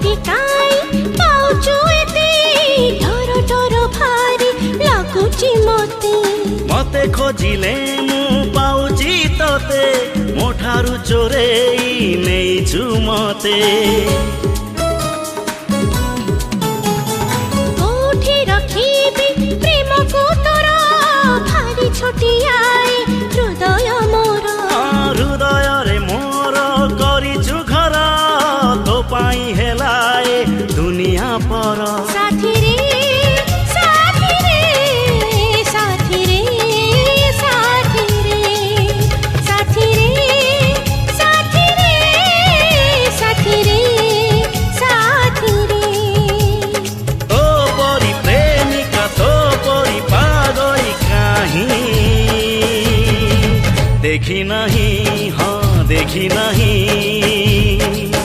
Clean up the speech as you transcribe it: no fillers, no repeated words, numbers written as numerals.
मोती काई पाउचु एते डर डर भारी लागुची मोती मते खोजिले मु पाउची तोते मोठारु चोरेई नेइछु मते कोठी रखिबी प्रेम को तोरा भारी छोटियाए हृदय मोर हृदय रे मोर करिछु घर तो पाई हेलाए दुनिया पर साथी रे साथी रे साथी रे साथी रे साथी रे साथी रे साथी रे साथी रे तो परी प्रेमिका तो परी पागल कहीं देखी नहीं हाँ देखी नहीं